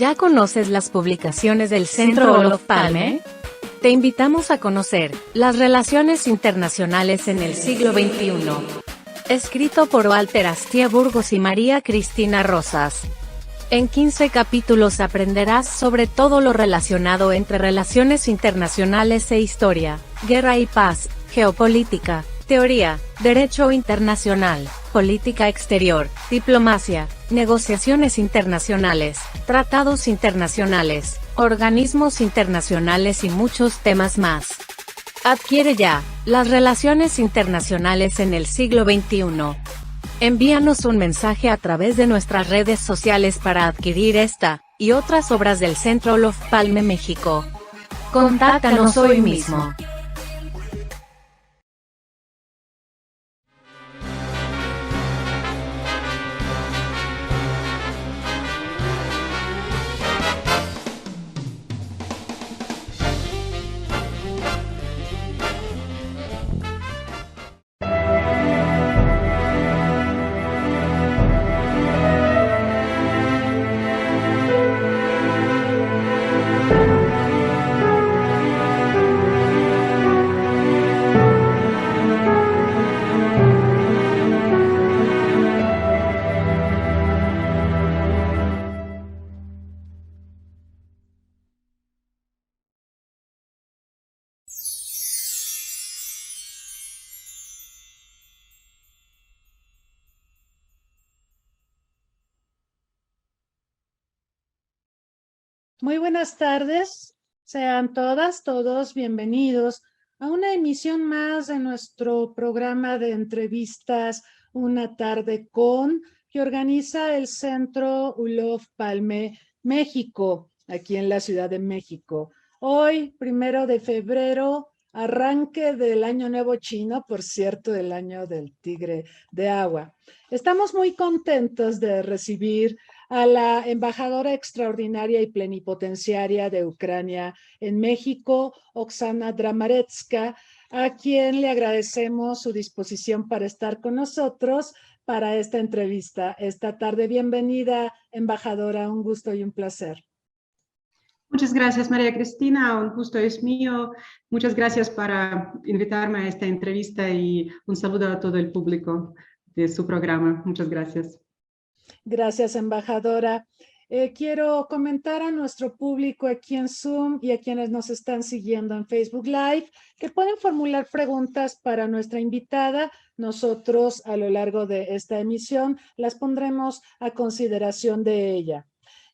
¿Ya conoces las publicaciones del Centro Olof Palme? Te invitamos a conocer las relaciones internacionales en el siglo XXI. Escrito por Walter Astia Burgos y María Cristina Rosas. En 15 capítulos aprenderás sobre todo lo relacionado entre relaciones internacionales e historia, guerra y paz, geopolítica, teoría, derecho internacional, política exterior, diplomacia, negociaciones internacionales, tratados internacionales, organismos internacionales y muchos temas más. Adquiere ya las relaciones internacionales en el siglo XXI. Envíanos un mensaje a través de nuestras redes sociales para adquirir esta y otras obras del Centro Olof Palme México. Contáctanos hoy mismo. Muy buenas tardes, sean todas, todos bienvenidos a una emisión más de nuestro programa de entrevistas Una tarde con, que organiza el Centro Olof Palme México, aquí en la Ciudad de México. Hoy, 1 de febrero, arranque del Año Nuevo Chino, por cierto, del Año del Tigre de Agua. Estamos muy contentos de recibir a la embajadora extraordinaria y plenipotenciaria de Ucrania en México, Oksana Dramaretska, a quien le agradecemos su disposición para estar con nosotros para esta entrevista esta tarde. Bienvenida, embajadora, un gusto y un placer. Muchas gracias, María Cristina, un gusto es mío. Muchas gracias por invitarme a esta entrevista y un saludo a todo el público de su programa. Muchas gracias. Gracias, embajadora. Quiero comentar a nuestro público aquí en Zoom y a quienes nos están siguiendo en Facebook Live que pueden formular preguntas para nuestra invitada. Nosotros, a lo largo de esta emisión, las pondremos a consideración de ella.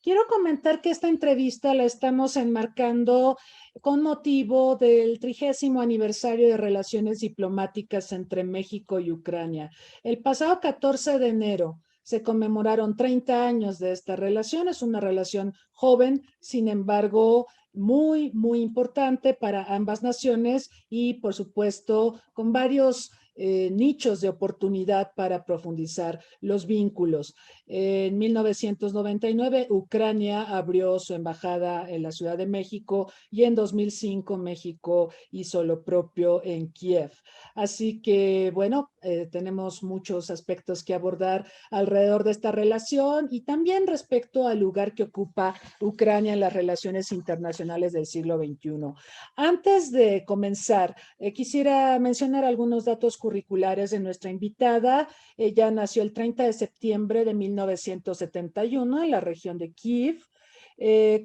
Quiero comentar que esta entrevista la estamos enmarcando con motivo del 30º aniversario de relaciones diplomáticas entre México y Ucrania. El pasado 14 de enero se conmemoraron 30 años de esta relación. Es una relación joven, sin embargo, muy, muy importante para ambas naciones y, por supuesto, con varios nichos de oportunidad para profundizar los vínculos. En 1999, Ucrania abrió su embajada en la Ciudad de México y en 2005 México hizo lo propio en Kiev. Así que, bueno, tenemos muchos aspectos que abordar alrededor de esta relación y también respecto al lugar que ocupa Ucrania en las relaciones internacionales del siglo XXI. Antes de comenzar, quisiera mencionar algunos datos curriculares de nuestra invitada. Ella nació el 30 de septiembre de 1971 en la región de Kiev.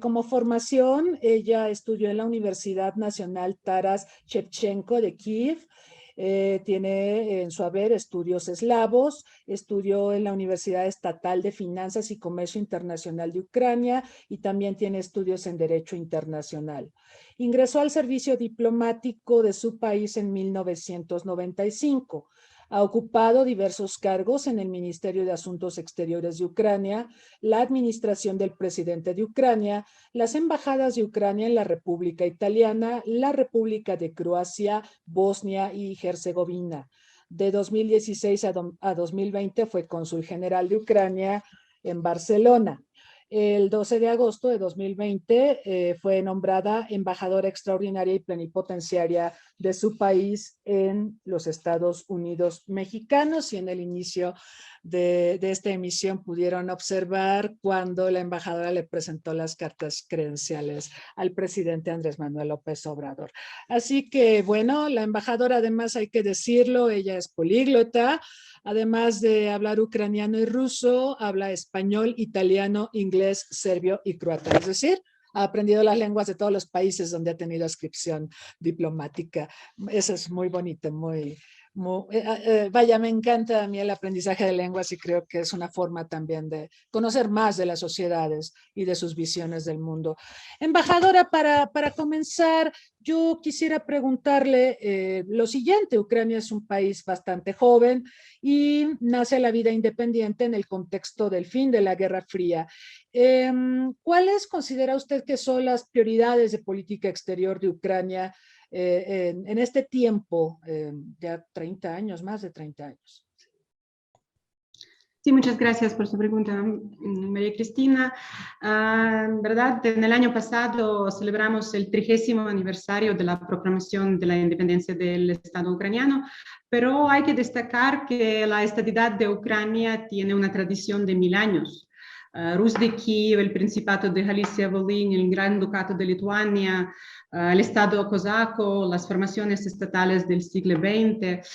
Como formación, ella estudió en la Universidad Nacional Taras Shevchenko de Kiev. Tiene en su haber estudios eslavos, estudió en la Universidad Estatal de Finanzas y Comercio Internacional de Ucrania y también tiene estudios en Derecho Internacional. Ingresó al servicio diplomático de su país en 1995. Ha ocupado diversos cargos en el Ministerio de Asuntos Exteriores de Ucrania, la administración del presidente de Ucrania, las embajadas de Ucrania en la República Italiana, la República de Croacia, Bosnia y Herzegovina. De 2016 a 2020 fue cónsul general de Ucrania en Barcelona. El 12 de agosto de 2020 fue nombrada embajadora extraordinaria y plenipotenciaria de su país en los Estados Unidos mexicanos, y en el inicio de esta emisión pudieron observar cuando la embajadora le presentó las cartas credenciales al presidente Andrés Manuel López Obrador. Así que, bueno, la embajadora, además hay que decirlo, ella es políglota. Además de hablar ucraniano y ruso, habla español, italiano, inglés, serbio y croata. Es decir, ha aprendido las lenguas de todos los países donde ha tenido inscripción diplomática. Eso es muy bonito, vaya, me encanta a mí el aprendizaje de lenguas, y creo que es una forma también de conocer más de las sociedades y de sus visiones del mundo. Embajadora, para comenzar, yo quisiera preguntarle lo siguiente. Ucrania es un país bastante joven y nace la vida independiente en el contexto del fin de la Guerra Fría. ¿Cuáles considera usted que son las prioridades de política exterior de Ucrania en este tiempo, ya 30 años, más de 30 años? Sí, muchas gracias por su pregunta, María Cristina. ¿Verdad? En el año pasado celebramos el 30º aniversario de la proclamación de la independencia del Estado ucraniano, pero hay que destacar que la estadidad de Ucrania tiene una tradición de 1000 años. Rus de Kiev, el Principado de Galicia-Volín, el Gran Ducado de Lituania, el Estado cosaco, las formaciones estatales del siglo XX.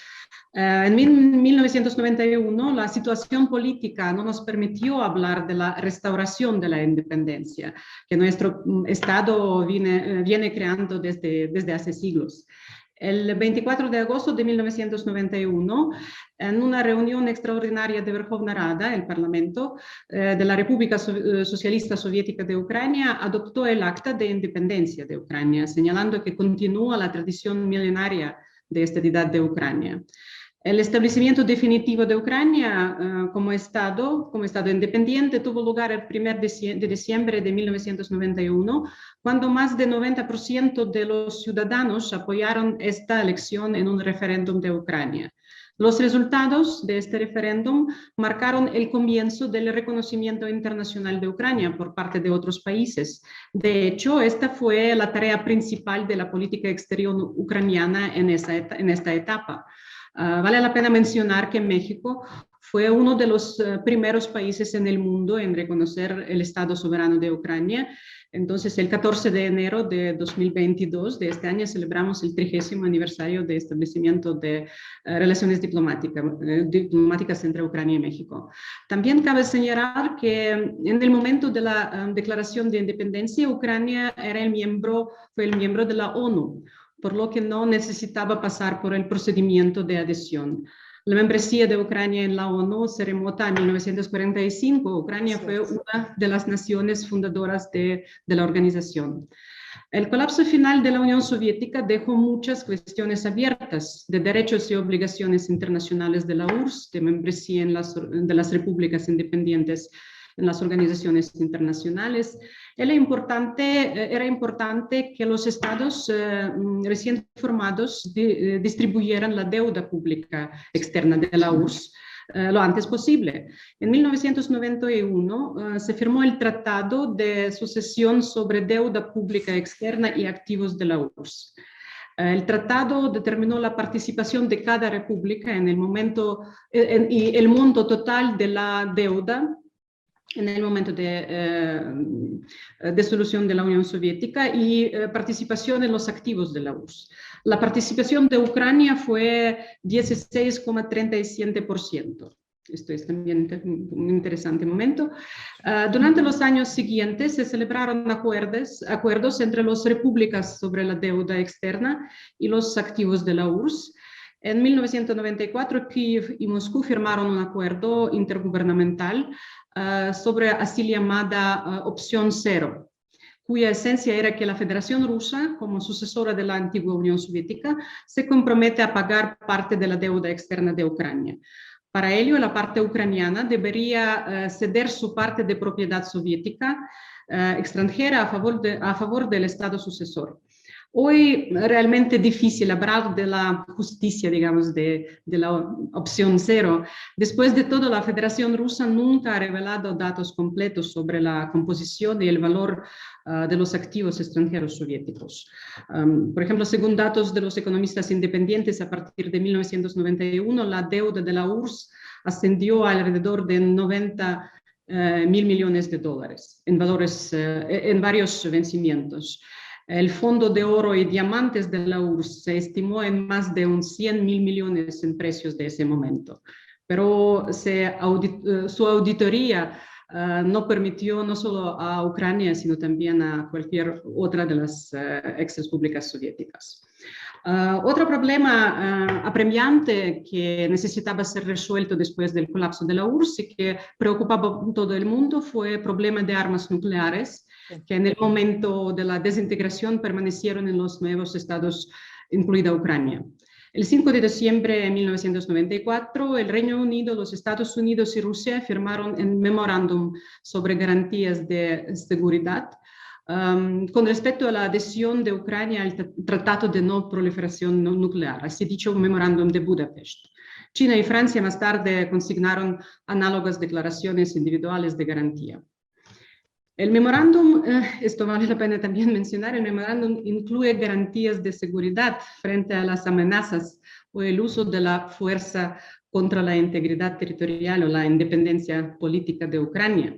En 1991 la situación política no nos permitió hablar de la restauración de la independencia que nuestro Estado viene creando desde hace siglos. El 24 de agosto de 1991, en una reunión extraordinaria de Verkhovna Rada, el Parlamento de la República Socialista Soviética de Ucrania, adoptó el Acta de Independencia de Ucrania, señalando que continúa la tradición milenaria de estadidad de Ucrania. El establecimiento definitivo de Ucrania como Estado independiente tuvo lugar el 1 de diciembre de 1991, cuando más del 90% de los ciudadanos apoyaron esta elección en un referéndum de Ucrania. Los resultados de este referéndum marcaron el comienzo del reconocimiento internacional de Ucrania por parte de otros países. De hecho, esta fue la tarea principal de la política exterior ucraniana en esta etapa. Vale la pena mencionar que México fue uno de los primeros países en el mundo en reconocer el Estado soberano de Ucrania. Entonces, el 14 de enero de 2022 de este año celebramos el 30º aniversario de establecimiento de relaciones diplomáticas entre Ucrania y México. También cabe señalar que en el momento de la declaración de independencia, Ucrania fue el miembro de la ONU, por lo que no necesitaba pasar por el procedimiento de adhesión. La membresía de Ucrania en la ONU se remota a 1945. Ucrania fue una de las naciones fundadoras de la organización. El colapso final de la Unión Soviética dejó muchas cuestiones abiertas de derechos y obligaciones internacionales de la URSS, de membresía de las repúblicas independientes en las organizaciones internacionales. Era importante que los estados recién formados distribuyeran la deuda pública externa de la URSS lo antes posible. En 1991 se firmó el Tratado de Sucesión sobre Deuda Pública Externa y Activos de la URSS. El tratado determinó la participación de cada república en el momento y el monto total de la deuda en el momento de disolución de la Unión Soviética y participación en los activos de la URSS. La participación de Ucrania fue 16,37%. Esto es también un interesante momento. Durante los años siguientes se celebraron acuerdos entre las repúblicas sobre la deuda externa y los activos de la URSS. En 1994, Kiev y Moscú firmaron un acuerdo intergubernamental sobre así llamada opción cero, cuya esencia era que la Federación Rusa, como sucesora de la antigua Unión Soviética, se compromete a pagar parte de la deuda externa de Ucrania. Para ello, la parte ucraniana debería ceder su parte de propiedad soviética extranjera a favor del Estado sucesor. Hoy realmente difícil hablar de la justicia, digamos, de la opción cero. Después de todo, la Federación Rusa nunca ha revelado datos completos sobre la composición y el valor de los activos extranjeros soviéticos. Por ejemplo, según datos de los economistas independientes, a partir de 1991, la deuda de la URSS ascendió a alrededor de 90 mil millones de dólares en valores, en varios vencimientos. El fondo de oro y diamantes de la URSS se estimó en más de 100 mil millones en precios de ese momento. Pero su auditoría no permitió no solo a Ucrania, sino también a cualquier otra de las exrepúblicas soviéticas. Otro problema apremiante que necesitaba ser resuelto después del colapso de la URSS y que preocupaba a todo el mundo fue el problema de armas nucleares, que en el momento de la desintegración permanecieron en los nuevos estados, incluida Ucrania. El 5 de diciembre de 1994, el Reino Unido, los Estados Unidos y Rusia firmaron un memorándum sobre garantías de seguridad con respecto a la adhesión de Ucrania al Tratado de No Proliferación Nuclear, así dicho memorándum de Budapest. China y Francia más tarde consignaron análogas declaraciones individuales de garantía. El memorándum, esto vale la pena también mencionar, el memorándum incluye garantías de seguridad frente a las amenazas o el uso de la fuerza contra la integridad territorial o la independencia política de Ucrania.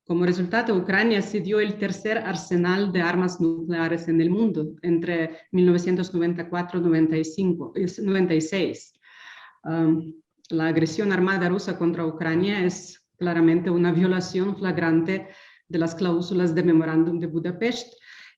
Como resultado, Ucrania cedió el tercer arsenal de armas nucleares en el mundo entre 1994 y 96. La agresión armada rusa contra Ucrania es claramente una violación flagrante de las cláusulas de memorándum de Budapest.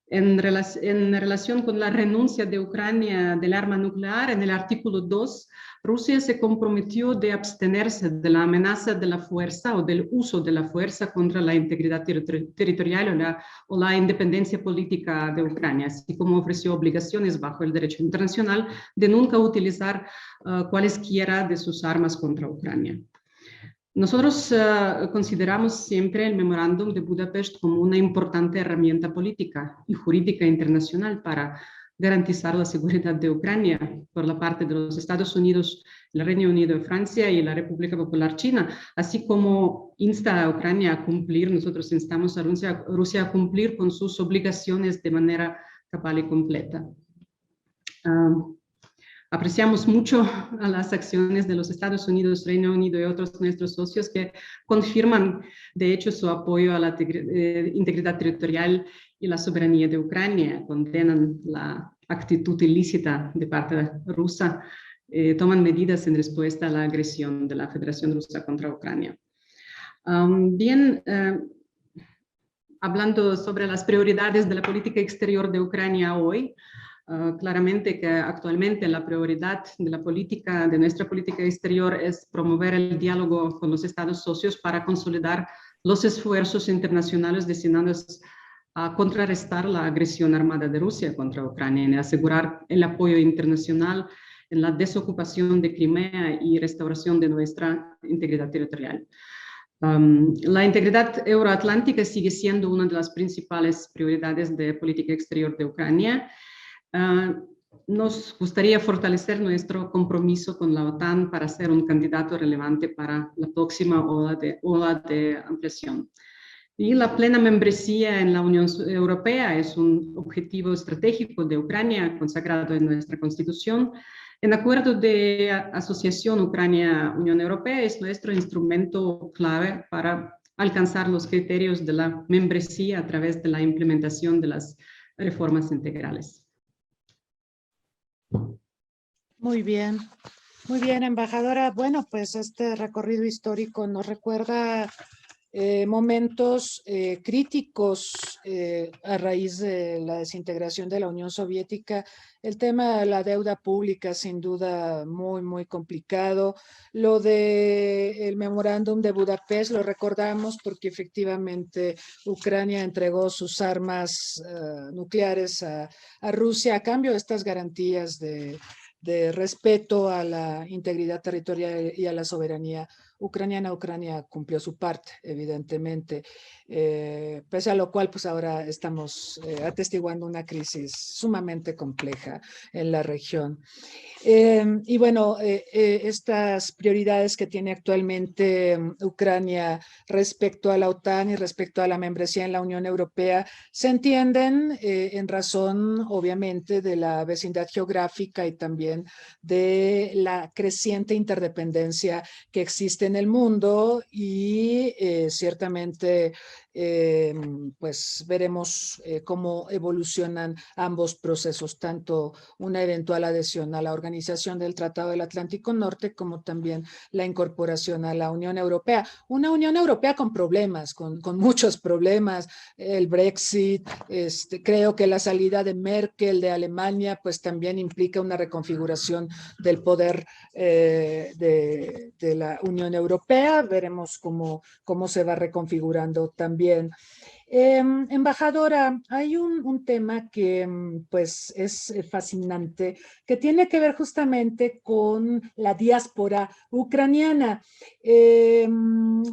En relación con la renuncia de Ucrania del arma nuclear, en el artículo 2, Rusia se comprometió de abstenerse de la amenaza de la fuerza o del uso de la fuerza contra la integridad territorial o la independencia política de Ucrania, así como ofreció obligaciones bajo el derecho internacional de nunca utilizar cualesquiera de sus armas contra Ucrania. Nosotros consideramos siempre el memorándum de Budapest como una importante herramienta política y jurídica internacional para garantizar la seguridad de Ucrania por la parte de los Estados Unidos, el Reino Unido, Francia y la República Popular China, así como insta a Ucrania a cumplir, nosotros instamos a Rusia a cumplir con sus obligaciones de manera cabal y completa. Apreciamos mucho a las acciones de los Estados Unidos, Reino Unido y otros nuestros socios que confirman, de hecho, su apoyo a la integridad territorial y la soberanía de Ucrania, condenan la actitud ilícita de parte rusa, toman medidas en respuesta a la agresión de la Federación Rusa contra Ucrania. Hablando sobre las prioridades de la política exterior de Ucrania hoy, claramente que actualmente la prioridad de nuestra política exterior es promover el diálogo con los estados socios para consolidar los esfuerzos internacionales destinados a contrarrestar la agresión armada de Rusia contra Ucrania y asegurar el apoyo internacional en la desocupación de Crimea y restauración de nuestra integridad territorial. La integridad euroatlántica sigue siendo una de las principales prioridades de política exterior de Ucrania. Nos gustaría fortalecer nuestro compromiso con la OTAN para ser un candidato relevante para la próxima ola de ampliación. Y la plena membresía en la Unión Europea es un objetivo estratégico de Ucrania consagrado en nuestra Constitución. El acuerdo de asociación Ucrania-Unión Europea es nuestro instrumento clave para alcanzar los criterios de la membresía a través de la implementación de las reformas integrales. Muy bien, embajadora. Bueno, pues este recorrido histórico nos recuerda momentos críticos a raíz de la desintegración de la Unión Soviética. El tema de la deuda pública, sin duda, muy complicado. Lo del memorándum de Budapest lo recordamos porque efectivamente Ucrania entregó sus armas nucleares a Rusia a cambio de estas garantías de respeto a la integridad territorial y a la soberanía ucraniana. Ucrania cumplió su parte, evidentemente, pese a lo cual pues ahora estamos atestiguando una crisis sumamente compleja en la región. Y bueno, estas prioridades que tiene actualmente Ucrania respecto a la OTAN y respecto a la membresía en la Unión Europea se entienden en razón, obviamente, de la vecindad geográfica y también de la creciente interdependencia que existe en el mundo y ciertamente pues veremos cómo evolucionan ambos procesos, tanto una eventual adhesión a la Organización del Tratado del Atlántico Norte como también la incorporación a la Unión Europea. Una Unión Europea con problemas, con muchos problemas, el Brexit, creo que la salida de Merkel de Alemania pues también implica una reconfiguración del poder de la Unión Europea. Veremos cómo se va reconfigurando también. Embajadora, hay un tema que pues es fascinante, que tiene que ver justamente con la diáspora ucraniana.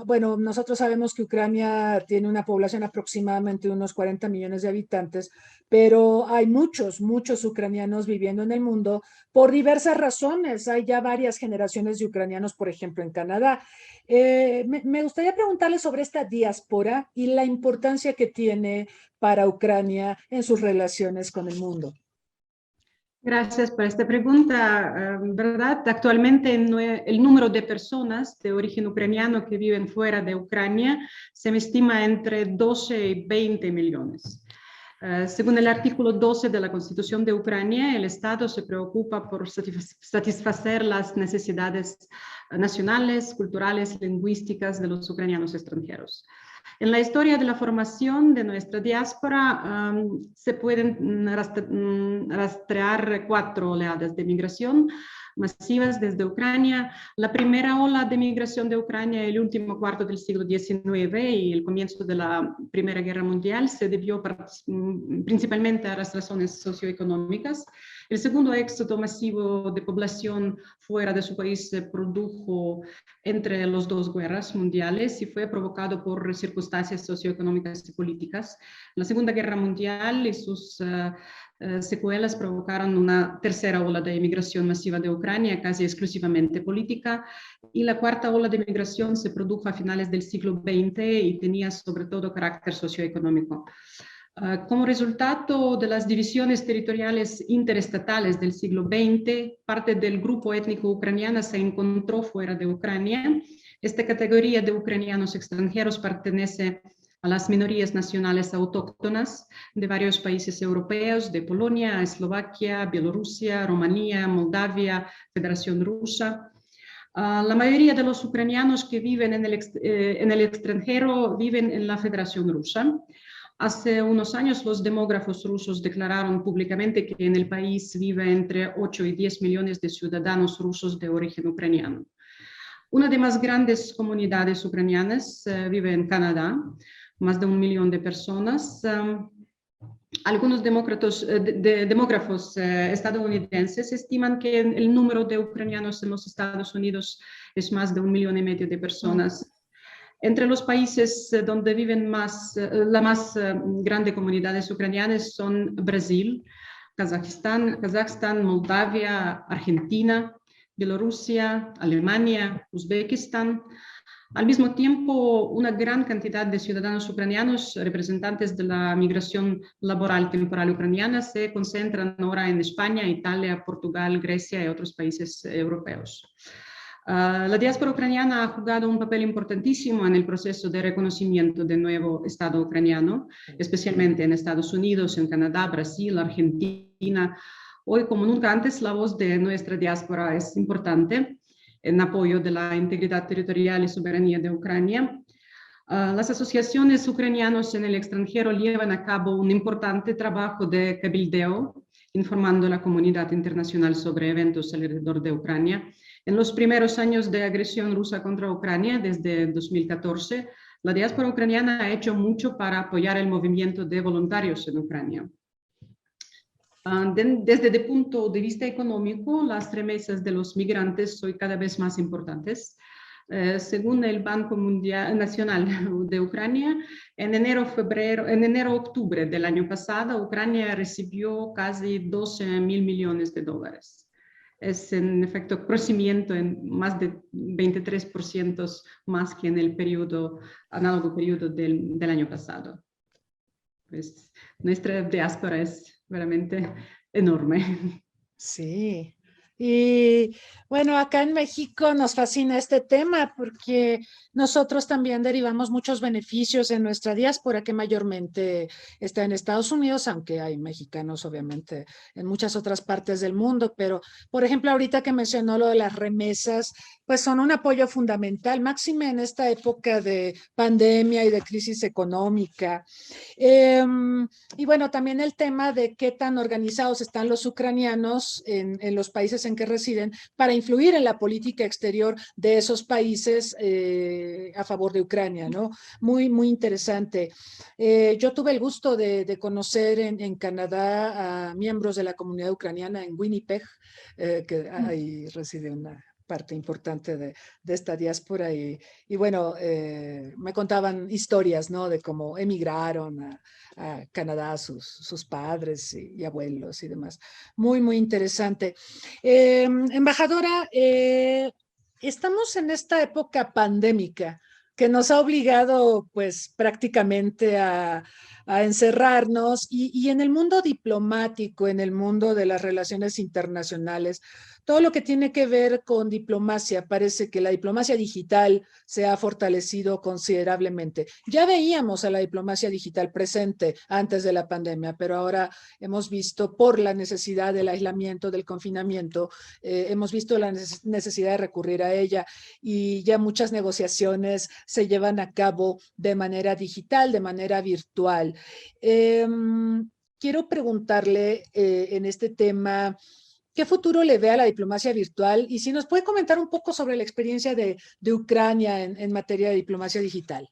Bueno, nosotros sabemos que Ucrania tiene una población aproximadamente de unos 40 millones de habitantes, pero hay muchos ucranianos viviendo en el mundo por diversas razones. Hay ya varias generaciones de ucranianos, por ejemplo, en Canadá. Me gustaría preguntarle sobre esta diáspora y la importancia que tiene para Ucrania en sus relaciones con el mundo. Gracias por esta pregunta. ¿Verdad? Actualmente el número de personas de origen ucraniano que viven fuera de Ucrania se estima entre 12 y 20 millones. Según el artículo 12 de la Constitución de Ucrania, el Estado se preocupa por satisfacer las necesidades nacionales, culturales y lingüísticas de los ucranianos extranjeros. En la historia de la formación de nuestra diáspora se pueden rastrear 4 oleadas de migración masivas desde Ucrania. La primera ola de migración de Ucrania el último cuarto del siglo XIX y el comienzo de la Primera Guerra Mundial se debió principalmente a las razones socioeconómicas. El segundo éxodo masivo de población fuera de su país se produjo entre las 2 guerras mundiales y fue provocado por circunstancias socioeconómicas y políticas. La Segunda Guerra Mundial y sus secuelas provocaron una tercera ola de inmigración masiva de Ucrania, casi exclusivamente política, y la cuarta ola de migración se produjo a finales del siglo XX y tenía sobre todo carácter socioeconómico. Como resultado de las divisiones territoriales interestatales del siglo XX, parte del grupo étnico ucraniano se encontró fuera de Ucrania. Esta categoría de ucranianos extranjeros pertenece a las minorías nacionales autóctonas de varios países europeos, de Polonia, Eslovaquia, Bielorrusia, Rumanía, Moldavia, Federación Rusa. La mayoría de los ucranianos que viven en el extranjero viven en la Federación Rusa. Hace unos años los demógrafos rusos declararon públicamente que en el país vive entre 8 y 10 millones de ciudadanos rusos de origen ucraniano. Una de las más grandes comunidades ucranianas vive en Canadá, más de 1 millón de personas. Algunos demógrafos estadounidenses estiman que el número de ucranianos en los Estados Unidos es más de 1,5 millones de personas. Entre los países donde viven la más grande comunidades ucranianas son Brasil, Kazajstán, Moldavia, Argentina, Bielorrusia, Alemania, Uzbekistán. Al mismo tiempo, una gran cantidad de ciudadanos ucranianos, representantes de la migración laboral temporal ucraniana, se concentran ahora en España, Italia, Portugal, Grecia y otros países europeos. La diáspora ucraniana ha jugado un papel importantísimo en el proceso de reconocimiento del nuevo Estado ucraniano, especialmente en Estados Unidos, en Canadá, Brasil, Argentina. Hoy, como nunca antes, la voz de nuestra diáspora es importante en apoyo de la integridad territorial y soberanía de Ucrania. Las asociaciones ucranianas en el extranjero llevan a cabo un importante trabajo de cabildeo, informando a la comunidad internacional sobre eventos alrededor de Ucrania. En los primeros años de agresión rusa contra Ucrania, desde 2014, la diáspora ucraniana ha hecho mucho para apoyar el movimiento de voluntarios en Ucrania. Desde el punto de vista económico, las remesas de los migrantes son cada vez más importantes. Según el Banco Mundial Nacional de Ucrania, en enero-octubre del año pasado, Ucrania recibió casi 12.000 millones de dólares. Es en efecto crecimiento en más de 23% más que en el análogo periodo del año pasado. Pues nuestra diáspora es realmente enorme. Sí. Y bueno, acá en México nos fascina este tema porque nosotros también derivamos muchos beneficios en nuestra diáspora, que mayormente está en Estados Unidos, aunque hay mexicanos obviamente en muchas otras partes del mundo. Pero, por ejemplo, ahorita que mencionó lo de las remesas, pues son un apoyo fundamental, máxime en esta época de pandemia y de crisis económica. Y bueno, también el tema de qué tan organizados están los ucranianos en los países en que residen para influir en la política exterior de esos países a favor de Ucrania, ¿no? Muy, muy interesante. Yo tuve el gusto de conocer en Canadá a miembros de la comunidad ucraniana en Winnipeg, que ahí reside una parte importante de esta diáspora y bueno, me contaban historias, ¿no? De cómo emigraron a Canadá sus padres y abuelos y demás. Muy, muy interesante. Embajadora, estamos en esta época pandémica que nos ha obligado pues prácticamente a encerrarnos y en el mundo diplomático, en el mundo de las relaciones internacionales, todo lo que tiene que ver con diplomacia, parece que la diplomacia digital se ha fortalecido considerablemente. Ya veíamos a la diplomacia digital presente antes de la pandemia, pero ahora hemos visto por la necesidad del aislamiento, del confinamiento, hemos visto la necesidad de recurrir a ella y ya muchas negociaciones se llevan a cabo de manera digital, de manera virtual. Quiero preguntarle en este tema, ¿qué futuro le ve a la diplomacia virtual? Y si nos puede comentar un poco sobre la experiencia de Ucrania en materia de diplomacia digital.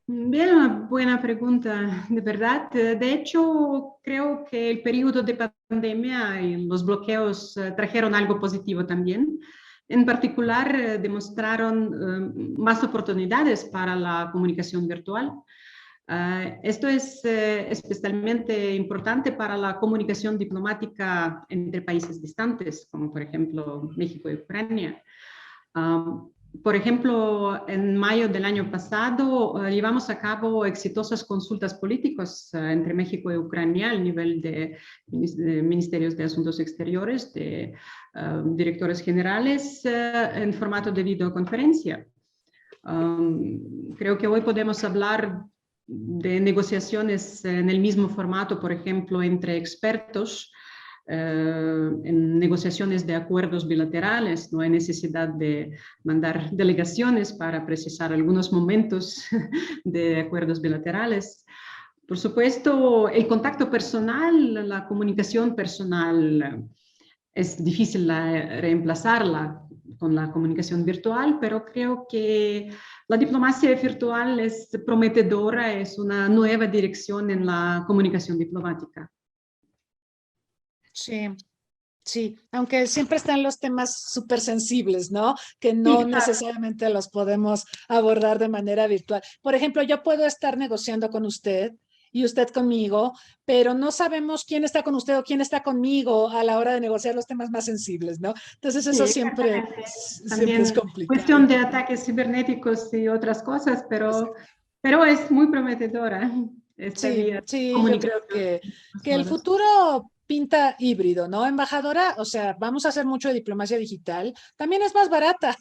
Bien, una buena pregunta, de verdad. De hecho, creo que el periodo de pandemia y los bloqueos trajeron algo positivo también. En particular, demostraron más oportunidades para la comunicación virtual. Esto es especialmente importante para la comunicación diplomática entre países distantes, como por ejemplo México y Ucrania. Por ejemplo, en mayo del año pasado llevamos a cabo exitosas consultas políticas entre México y Ucrania al nivel de ministerios de Asuntos Exteriores, de directores generales en formato de videoconferencia. Creo que hoy podemos hablar de negociaciones en el mismo formato, por ejemplo, entre expertos, en negociaciones de acuerdos bilaterales. No hay necesidad de mandar delegaciones para precisar algunos momentos de acuerdos bilaterales. Por supuesto, el contacto personal, la comunicación personal, es difícil reemplazarla con la comunicación virtual, pero creo que la diplomacia virtual es prometedora, es una nueva dirección en la comunicación diplomática. Sí, sí, aunque siempre están los temas súper sensibles, ¿no? Que no Sí, claro. necesariamente los podemos abordar de manera virtual. Por ejemplo, yo puedo estar negociando con usted y usted conmigo, pero no sabemos quién está con usted o quién está conmigo a la hora de negociar los temas más sensibles, ¿no? Entonces eso Sí, siempre también es complicado. cuestión de ataques cibernéticos y otras cosas, pero es muy prometedora esta Sí, vía de sí, yo creo comunicación. que el futuro pinta híbrido, ¿no, embajadora? O sea, vamos a hacer mucho de diplomacia digital. También es más barata.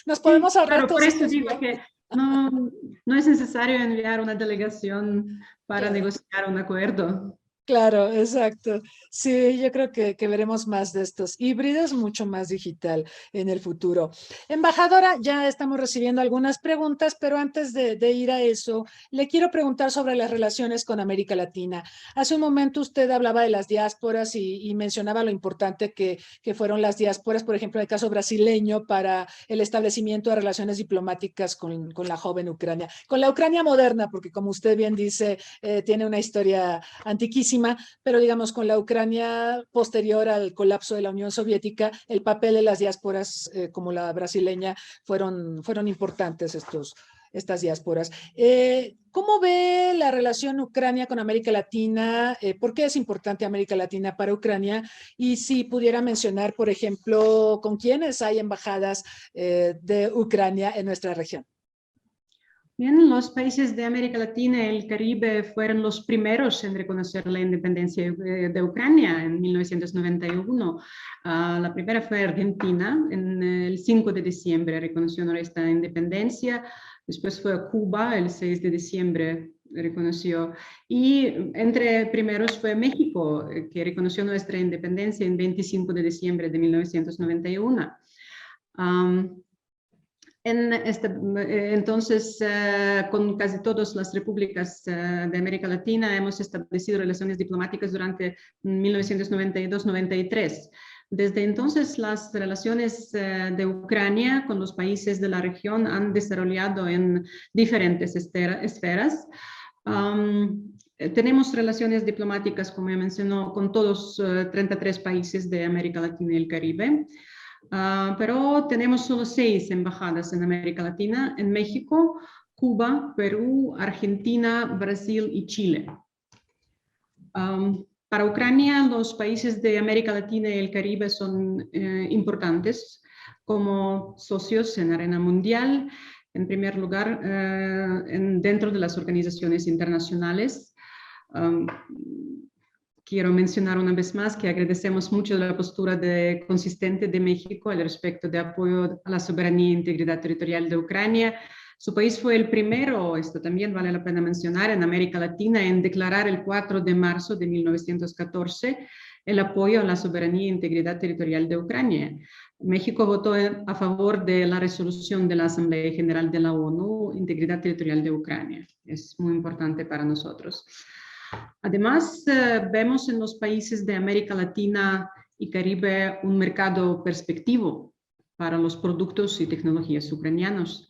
Nos Sí, podemos ahorrar claro, por todos eso estos digo viajes. que no, no es necesario enviar una delegación para Claro. negociar un acuerdo. Claro, exacto. Sí, yo creo que veremos más de estos híbridos, mucho más digital en el futuro. Embajadora, ya estamos recibiendo algunas preguntas, pero antes de ir a eso, le quiero preguntar sobre las relaciones con América Latina. Hace un momento usted hablaba de las diásporas y mencionaba lo importante que fueron las diásporas, por ejemplo, en el caso brasileño, para el establecimiento de relaciones diplomáticas con la joven Ucrania, con la Ucrania moderna, porque como usted bien dice, tiene una historia antiquísima importantísima, pero digamos con la Ucrania posterior al colapso de la Unión Soviética, el papel de las diásporas como la brasileña fueron importantes estas diásporas. ¿Cómo ve la relación Ucrania con América Latina? ¿Por qué es importante América Latina para Ucrania? Y si pudiera mencionar, por ejemplo, con quiénes hay embajadas de Ucrania en nuestra región. Bien, los países de América Latina y el Caribe fueron los primeros en reconocer la independencia de Ucrania en 1991. La primera fue Argentina, en el 5 de diciembre reconoció nuestra independencia. Después fue Cuba, el 6 de diciembre reconoció. Y entre primeros fue México, que reconoció nuestra independencia en 25 de diciembre de 1991. Entonces, con casi todas las repúblicas de América Latina hemos establecido relaciones diplomáticas durante 1992-93. Desde entonces, las relaciones de Ucrania con los países de la región han desarrollado en diferentes esferas. Tenemos relaciones diplomáticas, como ya mencionó, con todos 33 países de América Latina y el Caribe. Pero tenemos solo 6 embajadas en América Latina, en México, Cuba, Perú, Argentina, Brasil y Chile. Para Ucrania, los países de América Latina y el Caribe son importantes como socios en arena mundial, en primer lugar, dentro de las organizaciones internacionales. Quiero mencionar una vez más que agradecemos mucho la postura consistente de México al respecto de apoyo a la soberanía e integridad territorial de Ucrania. Su país fue el primero, esto también vale la pena mencionar, en América Latina en declarar el 4 de marzo de 1914 el apoyo a la soberanía e integridad territorial de Ucrania. México votó a favor de la resolución de la Asamblea General de la ONU, Integridad Territorial de Ucrania. Es muy importante para nosotros. Además, vemos en los países de América Latina y Caribe un mercado perspectivo para los productos y tecnologías ucranianos.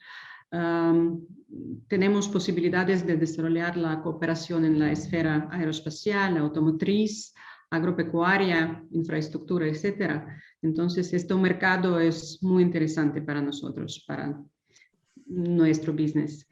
Tenemos posibilidades de desarrollar la cooperación en la esfera aeroespacial, automotriz, agropecuaria, infraestructura, etc. Entonces, este mercado es muy interesante para nosotros, para nuestro business.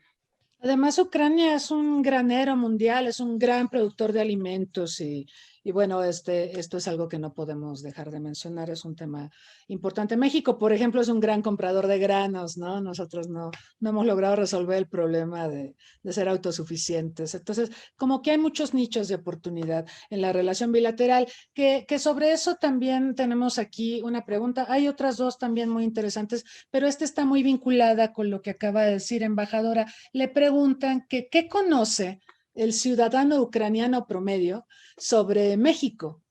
Además, Ucrania es un granero mundial, es un gran productor de alimentos y bueno, esto es algo que no podemos dejar de mencionar, es un tema importante. México, por ejemplo, es un gran comprador de granos, ¿no? Nosotros no hemos logrado resolver el problema de ser autosuficientes. Entonces, como que hay muchos nichos de oportunidad en la relación bilateral, que sobre eso también tenemos aquí una pregunta. Hay otras dos también muy interesantes, pero esta está muy vinculada con lo que acaba de decir, embajadora. Le preguntan que qué conoce el ciudadano ucraniano promedio sobre México.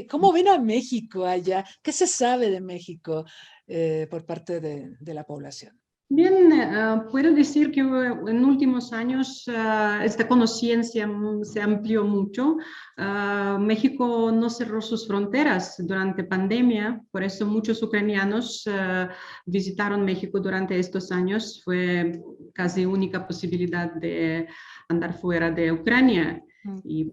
¿Cómo ven a México allá? ¿Qué se sabe de México por parte de la población? Bien, puedo decir que en últimos años esta conciencia se amplió mucho. México no cerró sus fronteras durante pandemia, por eso muchos ucranianos visitaron México durante estos años. Fue casi única posibilidad de andar fuera de Ucrania y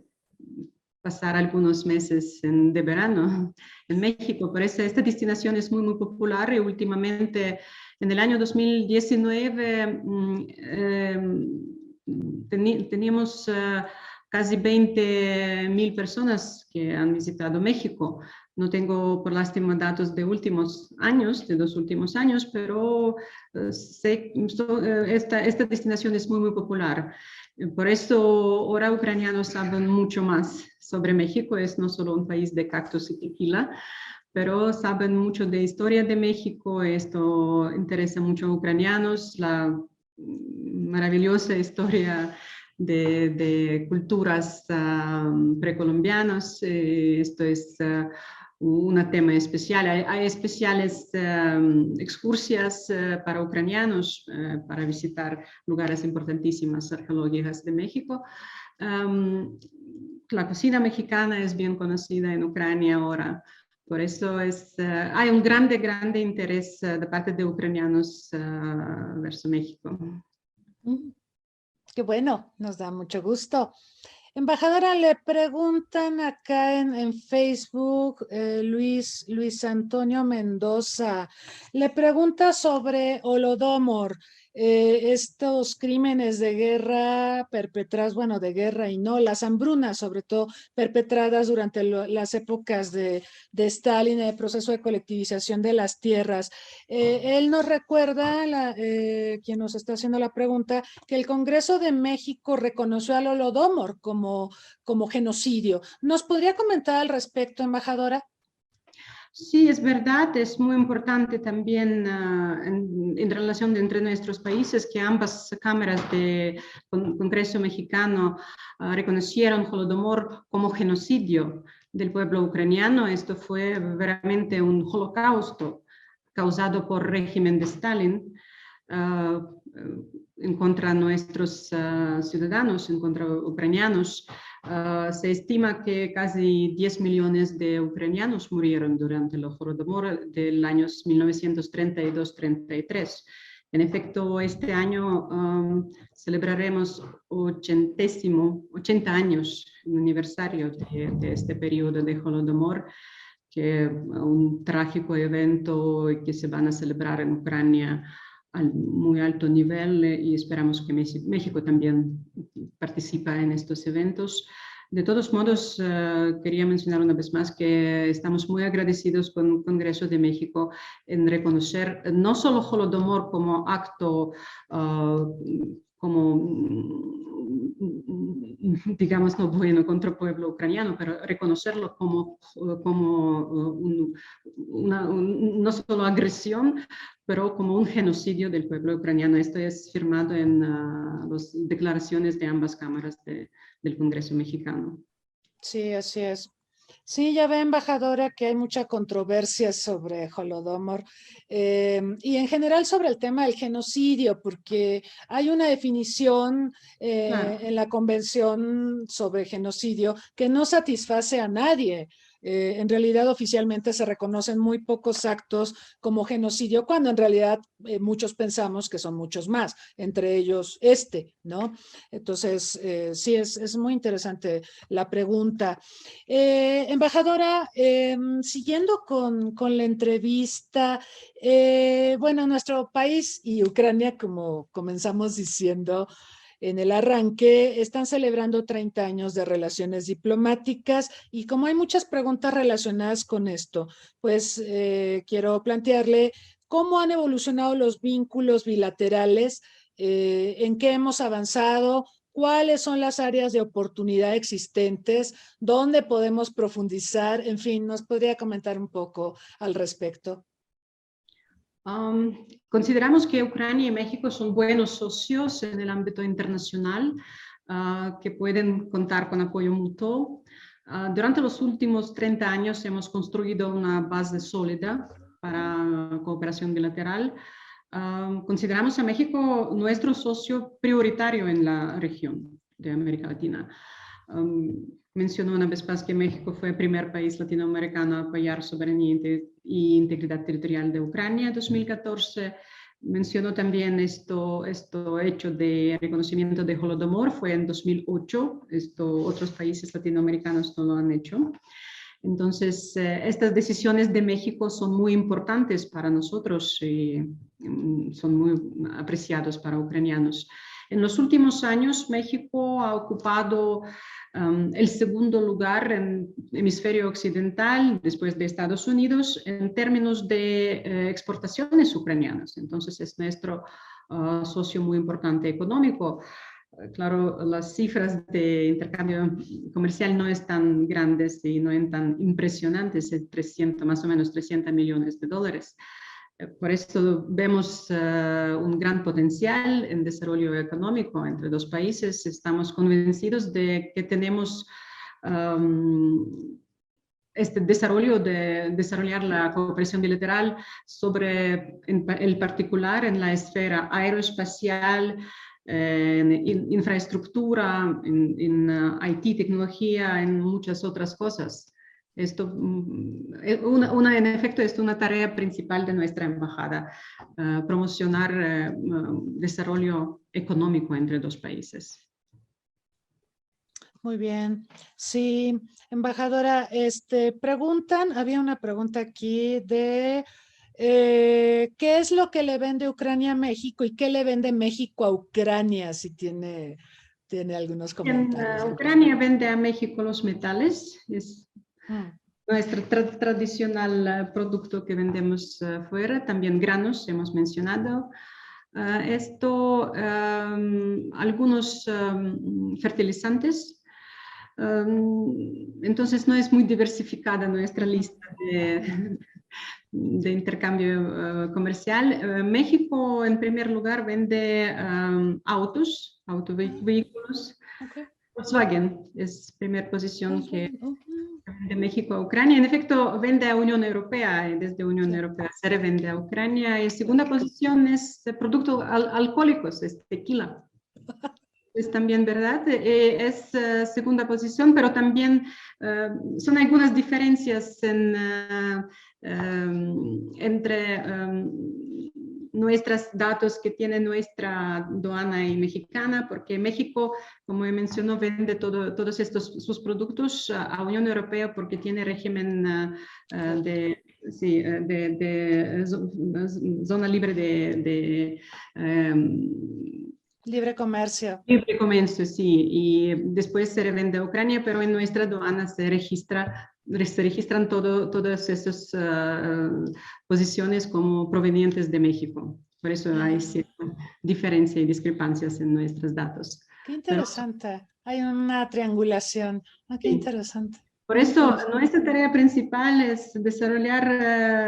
pasar algunos meses de verano en México. Por eso esta destinación es muy, muy popular y últimamente en el año 2019 teníamos casi 20.000 personas que han visitado México. No tengo, por lástima, datos de últimos años, de los últimos años, pero esta destinación es muy, muy popular. Por eso ahora ucranianos saben mucho más sobre México. Es no solo un país de cactus y tequila, pero saben mucho de historia de México. Esto interesa mucho a ucranianos, la maravillosa historia de culturas precolombianas. Esto es un tema especial. Hay especiales excursiones para ucranianos para visitar lugares importantísimos arqueológicos de México. La cocina mexicana es bien conocida en Ucrania ahora. Por eso hay un grande interés de parte de ucranianos versus México. Qué bueno, nos da mucho gusto. Embajadora, le preguntan acá en Facebook, Luis Antonio Mendoza, le pregunta sobre Holodomor, estos crímenes de guerra perpetrados, bueno, de guerra y no, las hambrunas sobre todo perpetradas durante las épocas de Stalin, el proceso de colectivización de las tierras. Él nos recuerda, quien nos está haciendo la pregunta, que el Congreso de México reconoció al Holodomor como genocidio. ¿Nos podría comentar al respecto, embajadora? Sí, es verdad, es muy importante también en relación entre nuestros países que ambas cámaras del Congreso mexicano reconocieron Holodomor como genocidio del pueblo ucraniano. Esto fue verdaderamente un holocausto causado por el régimen de Stalin en contra de nuestros ciudadanos, en contra de ucranianos. Se estima que casi 10 millones de ucranianos murieron durante el Holodomor del año 1932-33. En efecto, este año celebraremos 80 años, el aniversario de este periodo de Holodomor, que es un trágico evento que se van a celebrar en Ucrania al muy alto nivel y esperamos que México también participa en estos eventos. De todos modos, quería mencionar una vez más que estamos muy agradecidos con el Congreso de México en reconocer no solo Holodomor como acto, digamos, no bueno contra el pueblo ucraniano, pero reconocerlo como no solo agresión, pero como un genocidio del pueblo ucraniano. Esto es firmado en las declaraciones de ambas cámaras del Congreso mexicano. Sí, así es. Sí, ya ve, embajadora, que hay mucha controversia sobre Holodomor y en general sobre el tema del genocidio, porque hay una definición Claro. en la Convención sobre Genocidio que no satisface a nadie. En realidad, oficialmente se reconocen muy pocos actos como genocidio, cuando en realidad muchos pensamos que son muchos más, entre ellos ¿no? Entonces, sí, es muy interesante la pregunta. Embajadora, siguiendo con la entrevista, bueno, nuestro país y Ucrania, como comenzamos diciendo en el arranque, están celebrando 30 años de relaciones diplomáticas y como hay muchas preguntas relacionadas con esto, pues quiero plantearle cómo han evolucionado los vínculos bilaterales, en qué hemos avanzado, cuáles son las áreas de oportunidad existentes, dónde podemos profundizar, en fin, ¿nos podría comentar un poco al respecto? Consideramos que Ucrania y México son buenos socios en el ámbito internacional que pueden contar con apoyo mutuo. Durante los últimos 30 años hemos construido una base sólida para cooperación bilateral. Consideramos a México nuestro socio prioritario en la región de América Latina. Mencionó una vez más que México fue el primer país latinoamericano a apoyar soberanía e integridad territorial de Ucrania en 2014. Mencionó también esto hecho de reconocimiento de Holodomor, fue en 2008. Otros países latinoamericanos no lo han hecho. Entonces, estas decisiones de México son muy importantes para nosotros y son muy apreciados para ucranianos. En los últimos años, México ha ocupado el segundo lugar en el hemisferio occidental, después de Estados Unidos, en términos de exportaciones ucranianas. Entonces, es nuestro socio muy importante económico. Claro, las cifras de intercambio comercial no están grandes y no es tan impresionantes, es más o menos 300 millones de dólares. Por eso vemos un gran potencial en desarrollo económico entre dos países. Estamos convencidos de que tenemos este desarrollo de desarrollar la cooperación bilateral sobre, en particular, en la esfera aeroespacial, en infraestructura, en IT, tecnología, en muchas otras cosas. Esto, en efecto, es una tarea principal de nuestra embajada, promocionar desarrollo económico entre dos países. Muy bien. Sí, embajadora, había una pregunta aquí de ¿qué es lo que le vende Ucrania a México y qué le vende México a Ucrania? Si tiene algunos comentarios al Ucrania respecto. vende a México los metales, es Mm, nuestro tradicional producto que vendemos fuera, también granos hemos mencionado. Algunos fertilizantes. Entonces no es muy diversificada nuestra lista de intercambio comercial. México, en primer lugar, vende autovehículos. okay. Volkswagen es primera posición que Volkswagen, ujú. de México a Ucrania. En efecto, vende a Unión Europea y desde Unión Sí. Europea se revende a Ucrania. Y segunda posición es productos alcohólicos, es tequila. Es también verdad, es segunda posición, pero también son algunas diferencias entre nuestros datos que tiene nuestra aduana y mexicana, porque México, como mencionó, vende todos estos sus productos a Unión Europea porque tiene régimen de zona libre de Libre comercio. libre comercio, sí, y después se revende a Ucrania, pero en nuestra aduana se registran todas esas posiciones como provenientes de México. Por eso hay cierta diferencia y discrepancias en nuestros datos. Qué Pero interesante. Hay una triangulación. Qué sí, interesante. por Muy eso interesante. nuestra tarea principal es desarrollar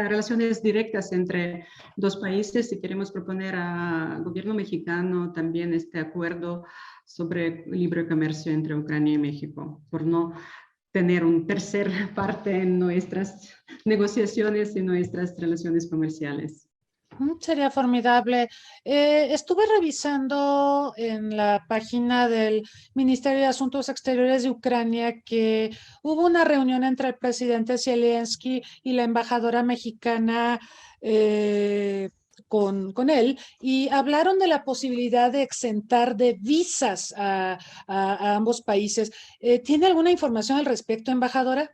relaciones directas entre dos países y queremos proponer al gobierno mexicano también este acuerdo sobre libre comercio entre Ucrania y México, por no tener un tercer parte en nuestras negociaciones y nuestras relaciones comerciales. Sería formidable. Estuve revisando en la página del Ministerio de Asuntos Exteriores de Ucrania que hubo una reunión entre el presidente Zelensky y la embajadora mexicana con él y hablaron de la posibilidad de exentar de visas a ambos países. ¿Tiene alguna información al respecto, embajadora?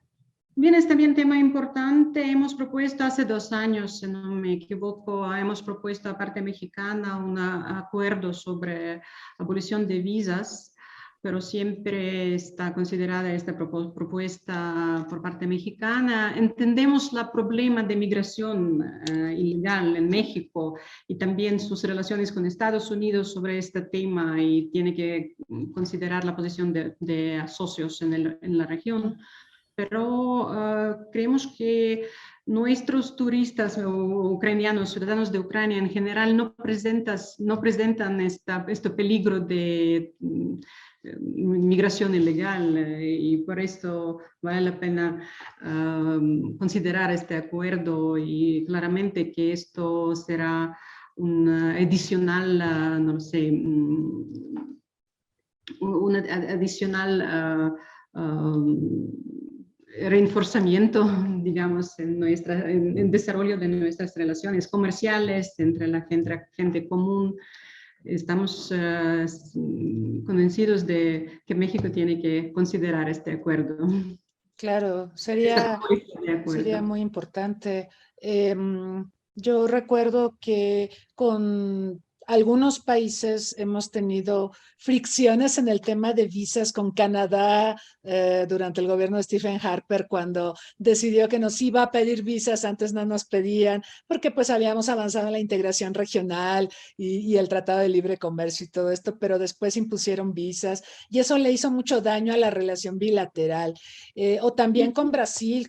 Bien, es también tema importante. Hemos propuesto hace 2 años, si no me equivoco, hemos propuesto a parte mexicana un acuerdo sobre abolición de visas, pero siempre está considerada esta propuesta por parte mexicana. Entendemos el problema de migración ilegal en México y también sus relaciones con Estados Unidos sobre este tema y tiene que considerar la posición de socios en la región. Pero creemos que nuestros turistas ucranianos, ciudadanos de Ucrania en general, no presentan este peligro de migración ilegal y por eso vale la pena considerar este acuerdo y claramente que esto será un adicional, no sé, un adicional reforzamiento, digamos, en desarrollo de nuestras relaciones comerciales entre la gente común. Estamos convencidos de que México tiene que considerar este acuerdo. Claro, Esta sería política de sería acuerdo. muy importante. Yo recuerdo que con algunos países hemos tenido fricciones en el tema de visas con Canadá durante el gobierno de Stephen Harper cuando decidió que nos iba a pedir visas, antes no nos pedían, porque pues habíamos avanzado en la integración regional y el Tratado de Libre Comercio y todo esto, pero después impusieron visas y eso le hizo mucho daño a la relación bilateral. O también con Brasil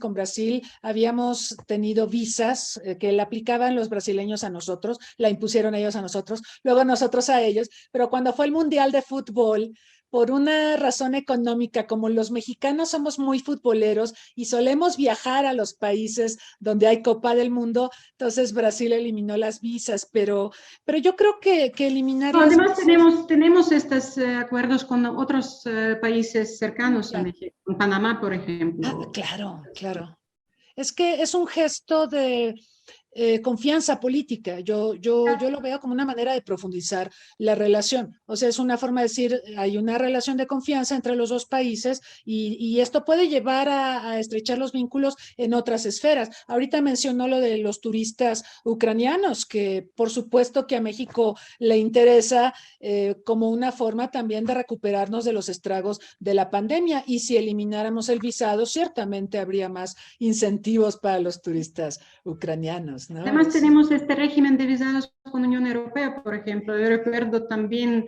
habíamos tenido visas que le aplicaban los brasileños a nosotros, la impusieron ellos a nosotros, luego nosotros a ellos, pero cuando fue el Mundial de Fútbol, por una razón económica, como los mexicanos somos muy futboleros y solemos viajar a los países donde hay Copa del Mundo, entonces Brasil eliminó las visas, pero yo creo que eliminar No, las además visas... tenemos estos acuerdos con otros países cercanos a Ya. México, con Panamá, por ejemplo. Claro, claro. Es que es un gesto de confianza política. Yo lo veo como una manera de profundizar la relación. O sea, es una forma de decir, hay una relación de confianza entre los dos países y esto puede llevar a estrechar los vínculos en otras esferas. Ahorita mencionó lo de los turistas ucranianos, que por supuesto que a México le interesa como una forma también de recuperarnos de los estragos de la pandemia. Y si elimináramos el visado, ciertamente habría más incentivos para los turistas ucranianos, ¿no? Además, tenemos este régimen de visados con la Unión Europea, por ejemplo. Yo recuerdo también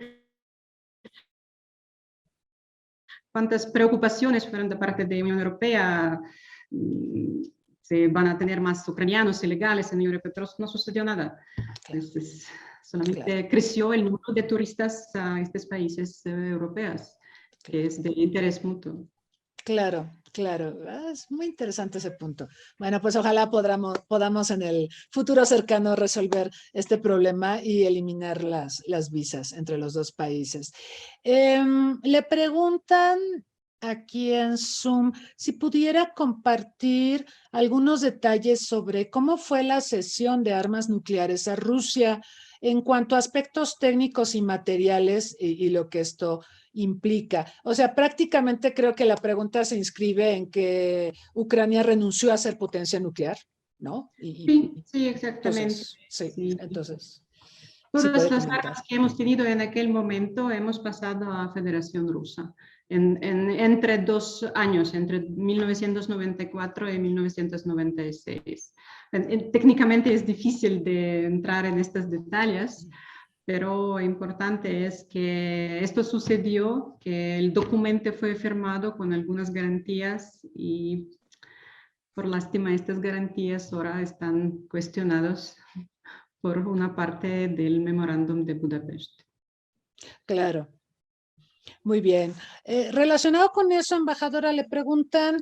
cuántas preocupaciones fueron de parte de la Unión Europea. Se van a tener más ucranianos ilegales en la Unión Europea, pero no sucedió nada. Entonces, solamente creció el número de turistas a estos países europeos, que es de interés mutuo. Claro, claro. Es muy interesante ese punto. Bueno, pues ojalá podamos en el futuro cercano resolver este problema y eliminar las visas entre los dos países. Le preguntan aquí en Zoom si pudiera compartir algunos detalles sobre cómo fue la cesión de armas nucleares a Rusia en cuanto a aspectos técnicos y materiales y lo que esto implica. O sea, prácticamente creo que la pregunta se inscribe en que Ucrania renunció a ser potencia nuclear, ¿no? Sí, exactamente. Entonces, sí, Sí. entonces, sí Todas puede las comentar. armas que hemos tenido en aquel momento hemos pasado a Federación Rusa. Entre 2 años, entre 1994 y 1996. Técnicamente es difícil de entrar en estos detalles, pero importante es que esto sucedió, que el documento fue firmado con algunas garantías y por lástima estas garantías ahora están cuestionadas por una parte del memorándum de Budapest. Claro. Muy bien. Relacionado con eso, embajadora, le preguntan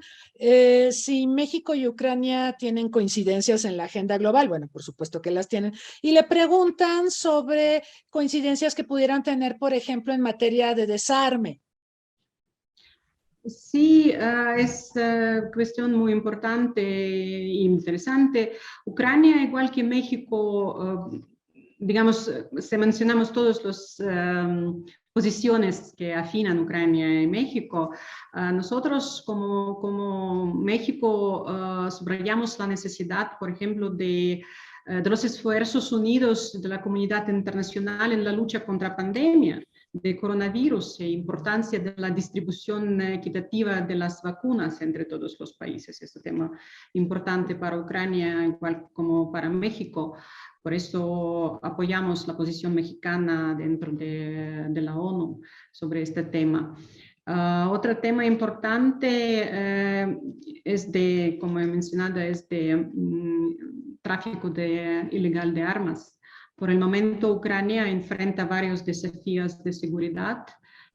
si México y Ucrania tienen coincidencias en la agenda global. Bueno, por supuesto que las tienen. Y le preguntan sobre coincidencias que pudieran tener, por ejemplo, en materia de desarme. Sí, es cuestión muy importante e interesante. Ucrania, igual que México, digamos, si mencionamos todas las posiciones que afinan Ucrania y México, nosotros como México subrayamos la necesidad, por ejemplo, de los esfuerzos unidos de la comunidad internacional en la lucha contra la pandemia de coronavirus e importancia de la distribución equitativa de las vacunas entre todos los países. Es un tema importante para Ucrania, igual como para México. Por eso apoyamos la posición mexicana dentro de la ONU sobre este tema. Otro tema importante es de, como he mencionado, es de tráfico ilegal de armas. Por el momento, Ucrania enfrenta varios desafíos de seguridad,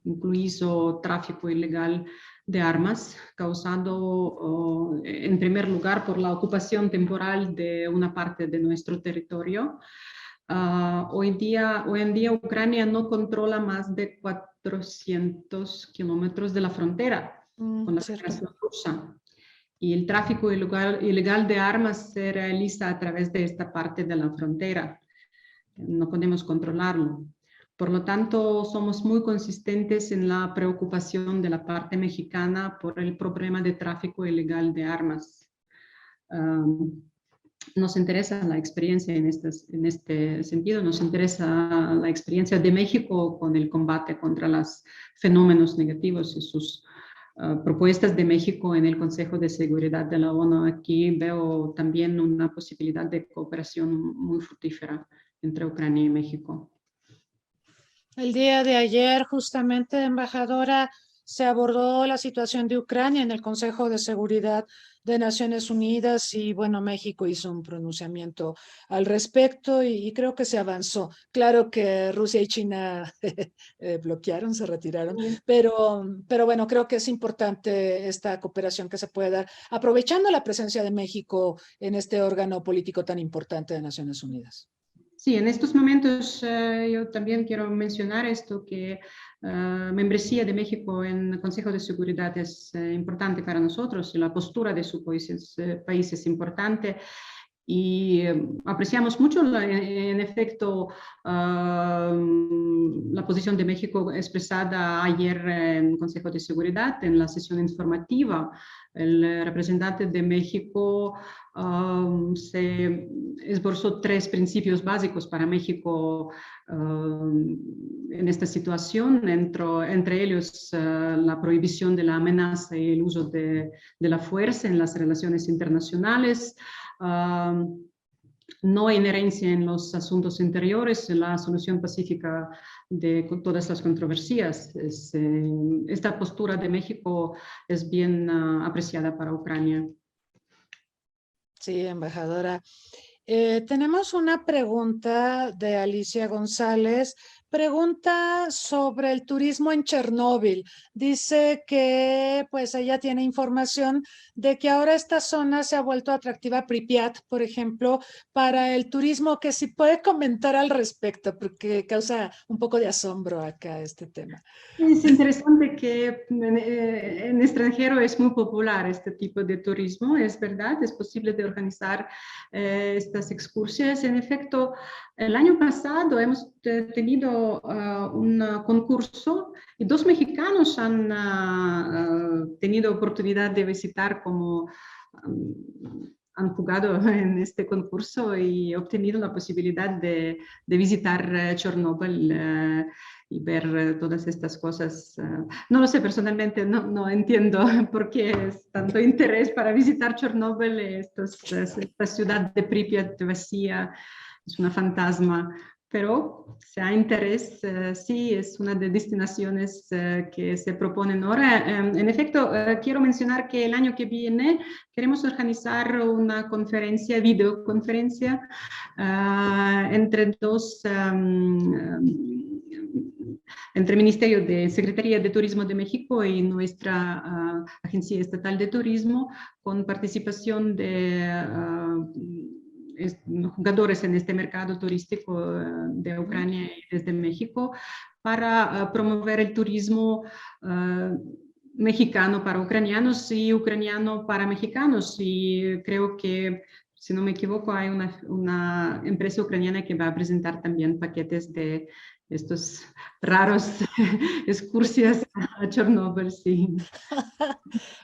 incluido tráfico ilegal de armas, causado en primer lugar por la ocupación temporal de una parte de nuestro territorio. Hoy en día Ucrania no controla más de 400 kilómetros de la frontera con la Federación Rusa. Y el tráfico ilegal de armas se realiza a través de esta parte de la frontera. No podemos controlarlo. Por lo tanto, somos muy consistentes en la preocupación de la parte mexicana por el problema de tráfico ilegal de armas. Nos interesa la experiencia en este sentido, nos interesa la experiencia de México con el combate contra los fenómenos negativos y sus propuestas de México en el Consejo de Seguridad de la ONU. Aquí veo también una posibilidad de cooperación muy fructífera entre Ucrania y México. El día de ayer, justamente, embajadora, se abordó la situación de Ucrania en el Consejo de Seguridad de Naciones Unidas y, bueno, México hizo un pronunciamiento al respecto y creo que se avanzó. Claro que Rusia y China bloquearon, se retiraron, pero bueno, creo que es importante esta cooperación que se puede dar, aprovechando la presencia de México en este órgano político tan importante de Naciones Unidas. Sí, en estos momentos yo también quiero mencionar esto, que membresía de México en el Consejo de Seguridad es importante para nosotros y la postura de su país es importante. Y apreciamos mucho, en efecto, la posición de México expresada ayer en el Consejo de Seguridad, en la sesión informativa. El representante de México se esbozó 3 principios básicos para México en esta situación, entre ellos la prohibición de la amenaza y el uso de la fuerza en las relaciones internacionales, no inherencia en los asuntos interiores, la solución pacífica de todas las controversias. Esta postura de México es bien apreciada para Ucrania. Sí, embajadora. Tenemos una pregunta de Alicia González. Pregunta sobre el turismo en Chernóbil. Dice que pues ella tiene información de que ahora esta zona se ha vuelto atractiva, Pripyat, por ejemplo, para el turismo, que si puede comentar al respecto, porque causa un poco de asombro acá este tema. Es interesante que en extranjero es muy popular este tipo de turismo, es verdad, es posible de organizar estas excursiones. En efecto, el año pasado hemos tenido un concurso y 2 mexicanos han tenido oportunidad de visitar han jugado en este concurso y obtenido la posibilidad de visitar Chernóbil y ver todas estas cosas. No lo sé, personalmente no entiendo por qué es tanto interés para visitar Chernóbil, esta ciudad de Pripyat vacía, es una fantasma. Pero si hay interés, sí, es una de las destinaciones que se proponen ahora. En efecto, quiero mencionar que el año que viene queremos organizar una conferencia, videoconferencia, entre entre el Ministerio de Secretaría de Turismo de México y nuestra Agencia Estatal de Turismo, con participación de jugadores en este mercado turístico de Ucrania y desde México, para promover el turismo mexicano para ucranianos y ucraniano para mexicanos. Y creo que, si no me equivoco, hay una empresa ucraniana que va a presentar también paquetes de estos raros excursiones a Chernóbil, sí.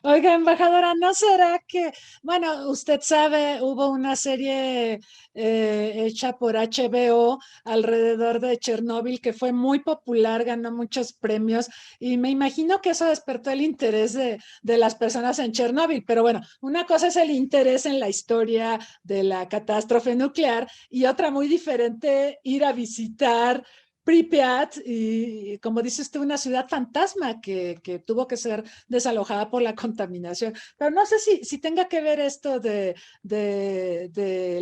Oiga, embajadora, ¿no será que, bueno, usted sabe, hubo una serie hecha por HBO alrededor de Chernóbil que fue muy popular, ganó muchos premios y me imagino que eso despertó el interés de las personas en Chernóbil, pero bueno, una cosa es el interés en la historia de la catástrofe nuclear y otra muy diferente, ir a visitar Pripyat y, como dice usted, una ciudad fantasma que tuvo que ser desalojada por la contaminación. Pero no sé si tenga que ver esto de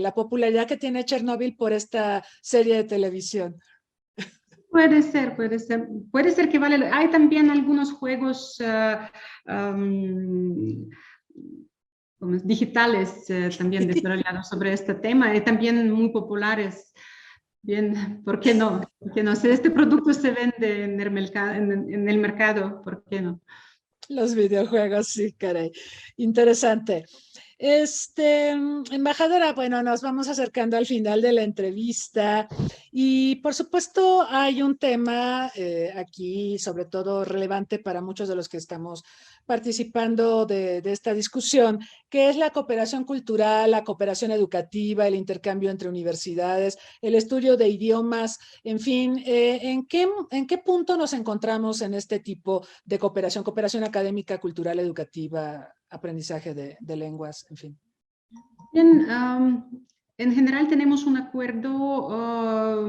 la popularidad que tiene Chernóbil por esta serie de televisión. Puede ser, puede ser. Puede ser que vale. Hay también algunos juegos digitales también desarrollados sobre este tema y también muy populares. Bien, ¿por qué no? ¿Por qué no? Si este producto se vende en el mercado, ¿por qué no? Los videojuegos, sí, caray. Interesante. Embajadora, bueno, nos vamos acercando al final de la entrevista y por supuesto hay un tema aquí, sobre todo relevante para muchos de los que estamos participando de esta discusión, que es la cooperación cultural, la cooperación educativa, el intercambio entre universidades, el estudio de idiomas, en fin, ¿en qué punto nos encontramos en este tipo de cooperación académica, cultural, educativa, aprendizaje de lenguas, en fin? Bien, en general tenemos un acuerdo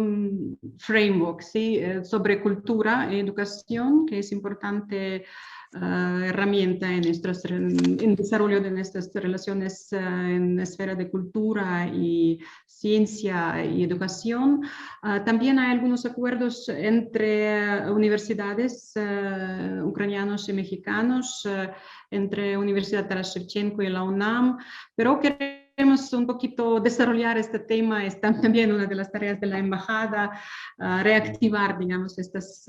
framework, ¿sí? Sobre cultura e educación, que es importante herramienta en el desarrollo de nuestras relaciones en la esfera de cultura y ciencia y educación. También hay algunos acuerdos entre universidades ucranianos y mexicanos, entre Universidad Taras Shevchenko y la UNAM, pero queremos queremos un poquito desarrollar este tema. Es también una de las tareas de la embajada, reactivar, digamos, estos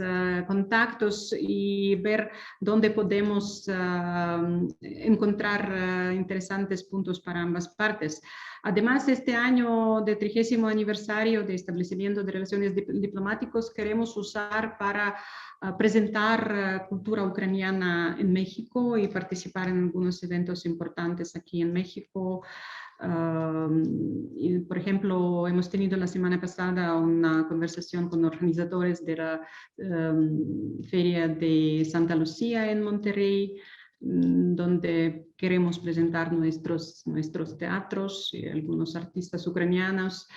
contactos y ver dónde podemos encontrar interesantes puntos para ambas partes. Además, este año de 30º aniversario de establecimiento de relaciones diplomáticas queremos usar para presentar cultura ucraniana en México y participar en algunos eventos importantes aquí en México. Y, por ejemplo, hemos tenido la semana pasada una conversación con organizadores de la Feria de Santa Lucía en Monterrey, donde queremos presentar nuestros teatros y algunos artistas ucranianos.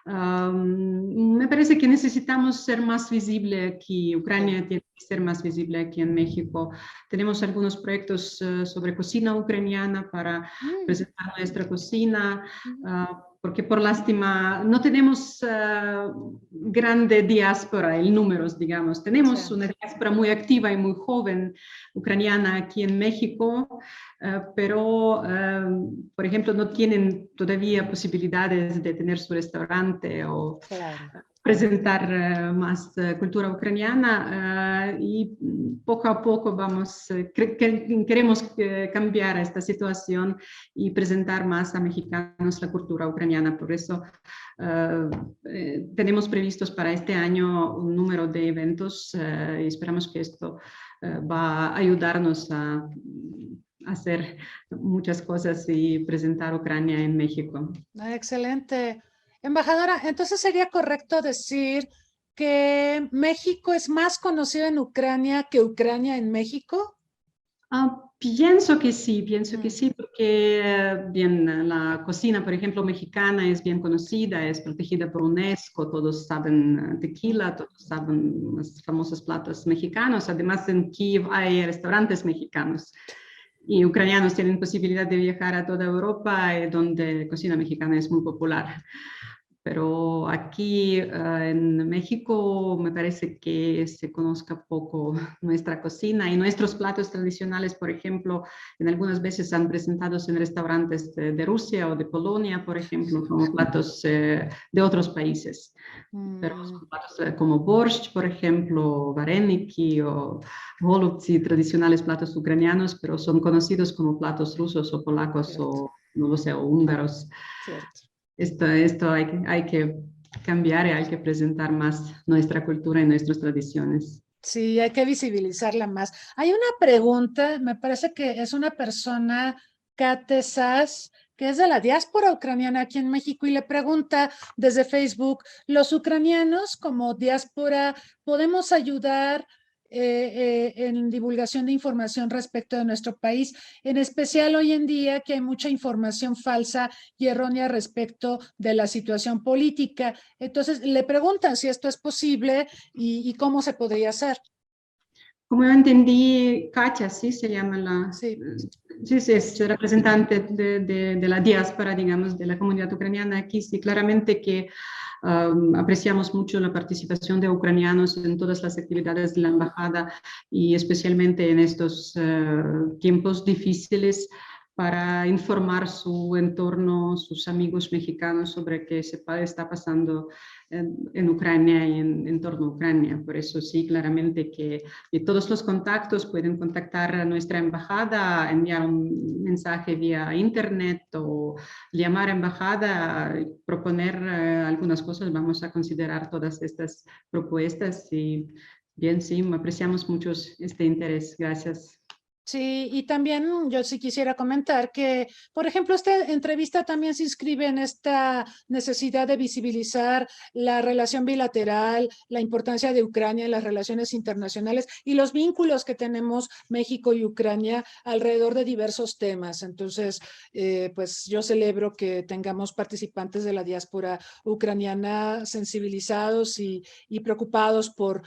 Me parece que necesitamos ser más visible aquí. Ucrania tiene que ser más visible aquí en México. Tenemos algunos proyectos sobre cocina ucraniana para presentar nuestra cocina, porque por lástima no tenemos grande diáspora en números, digamos. Tenemos una diáspora muy activa y muy joven ucraniana aquí en México, pero, por ejemplo, no tienen todavía posibilidades de tener su restaurante o presentar más cultura ucraniana, y poco a poco queremos cambiar esta situación y presentar más a mexicanos la cultura ucraniana. Por eso tenemos previstos para este año un número de eventos y esperamos que esto va a ayudarnos a hacer muchas cosas y presentar Ucrania en México. Excelente. Embajadora, entonces sería correcto decir que México es más conocido en Ucrania que Ucrania en México. Pienso que sí, porque bien, la cocina, por ejemplo, mexicana es bien conocida, es protegida por UNESCO, todos saben tequila, todos saben los famosos platos mexicanos. Además, en Kiev hay restaurantes mexicanos y ucranianos tienen posibilidad de viajar a toda Europa, donde cocina mexicana es muy popular. Pero aquí en México me parece que se conozca poco nuestra cocina y nuestros platos tradicionales, por ejemplo, en algunas veces han presentados en restaurantes de Rusia o de Polonia, por ejemplo, como platos de otros países. Pero son platos como borscht, por ejemplo, vareniki o golubci, tradicionales platos ucranianos, pero son conocidos como platos rusos o polacos o, no lo sé, o húngaros. Cierto. Esto hay que cambiar y hay que presentar más nuestra cultura y nuestras tradiciones. Sí, hay que visibilizarla más. Hay una pregunta, me parece que es una persona, Kate Sass, que es de la diáspora ucraniana aquí en México y le pregunta desde Facebook, ¿los ucranianos como diáspora podemos ayudar en divulgación de información respecto de nuestro país, en especial hoy en día que hay mucha información falsa y errónea respecto de la situación política? Entonces, le preguntan si esto es posible y cómo se podría hacer. Como yo entendí, Katia, sí se llama Sí. Sí, es representante de la diáspora, digamos, de la comunidad ucraniana aquí. Sí, claramente que apreciamos mucho la participación de ucranianos en todas las actividades de la embajada y especialmente en estos tiempos difíciles, para informar su entorno, sus amigos mexicanos sobre qué está pasando en Ucrania y en torno a Ucrania. Por eso sí, claramente que todos los contactos pueden contactar a nuestra embajada, enviar un mensaje vía internet o llamar a embajada, proponer algunas cosas. Vamos a considerar todas estas propuestas y bien, sí, apreciamos mucho este interés. Gracias. Sí, y también yo sí quisiera comentar que, por ejemplo, esta entrevista también se inscribe en esta necesidad de visibilizar la relación bilateral, la importancia de Ucrania en las relaciones internacionales y los vínculos que tenemos México y Ucrania alrededor de diversos temas. Entonces, pues yo celebro que tengamos participantes de la diáspora ucraniana sensibilizados y preocupados por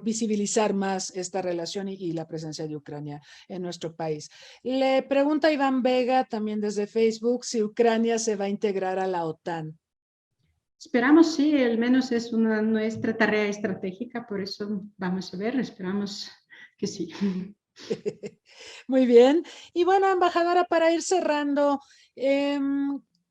visibilizar más esta relación y la presencia de Ucrania en nuestro país. Le pregunta Iván Vega también desde Facebook si Ucrania se va a integrar a la OTAN. Esperamos, sí, al menos es nuestra tarea estratégica, por eso vamos a ver, esperamos que sí. Muy bien. Y bueno, embajadora, para ir cerrando,